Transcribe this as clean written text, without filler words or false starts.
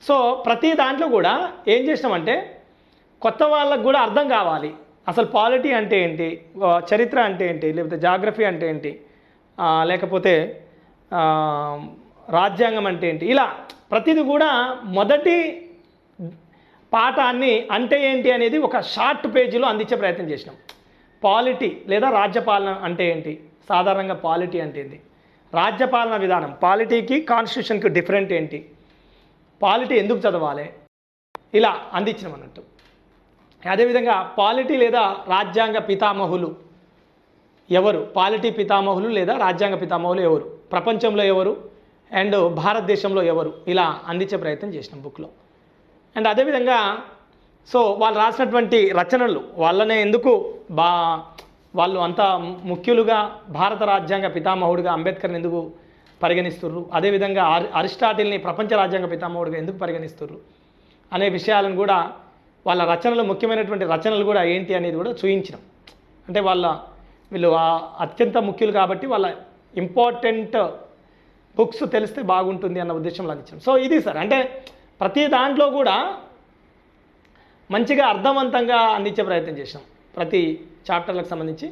So ప్రతి దాంట్లో కూడా ఏం చేసినామంటే కొత్త వాళ్ళకు కూడా అర్థం కావాలి అసలు పాలిటీ అంటే ఏంటి, చరిత్ర అంటే ఏంటి, లేకపోతే జాగ్రఫీ అంటే ఏంటి, లేకపోతే రాజ్యాంగం అంటే ఏంటి, ఇలా ప్రతిదీ కూడా మొదటి పాఠాన్ని అంటే ఏంటి అనేది ఒక షార్ట్ పేజీలో అందించే ప్రయత్నం చేసినాం. పాలిటీ లేదా రాజ్యపాలన అంటే ఏంటి, సాధారణంగా పాలిటీ అంటే ఏంటి, రాజ్యపాలన విధానం, పాలిటీకి కాన్స్టిట్యూషన్కి డిఫరెంట్ ఏంటి, పాలిటీ ఎందుకు చదవాలి, ఇలా అందించినాం అన్నట్టు. అదేవిధంగా పాలిటీ లేదా రాజ్యాంగ పితామహులు ఎవరు, పాలిటీ పితామహులు లేదా రాజ్యాంగ పితామహులు ఎవరు, ప్రపంచంలో ఎవరు అండ్ భారతదేశంలో ఎవరు, ఇలా అందించే ప్రయత్నం చేసినాం బుక్లో. అండ్ అదేవిధంగా సో వాళ్ళు రాసినటువంటి రచనలు వాళ్ళనే ఎందుకు వాళ్ళు అంత ముఖ్యులుగా భారత రాజ్యాంగ పితామహుడిగా అంబేద్కర్ని ఎందుకు పరిగణిస్తుర్రు, అదేవిధంగా అరిస్టాటిల్ని ప్రపంచ రాజ్యాంగ పితామహుడిగా ఎందుకు పరిగణిస్తుర్రు అనే విషయాలను కూడా వాళ్ళ రచనలు, ముఖ్యమైనటువంటి రచనలు కూడా ఏంటి అనేది కూడా చూయించినాం. అంటే వీళ్ళు అత్యంత ముఖ్యులు కాబట్టి వాళ్ళ ఇంపార్టెంట్ బుక్స్ తెలిస్తే బాగుంటుంది అన్న ఉద్దేశంలో అందించాం. సో ఇది సార్, అంటే ప్రతి దాంట్లో కూడా మంచిగా అర్థవంతంగా అందించే ప్రయత్నం చేసాం ప్రతి చాప్టర్లకు సంబంధించి.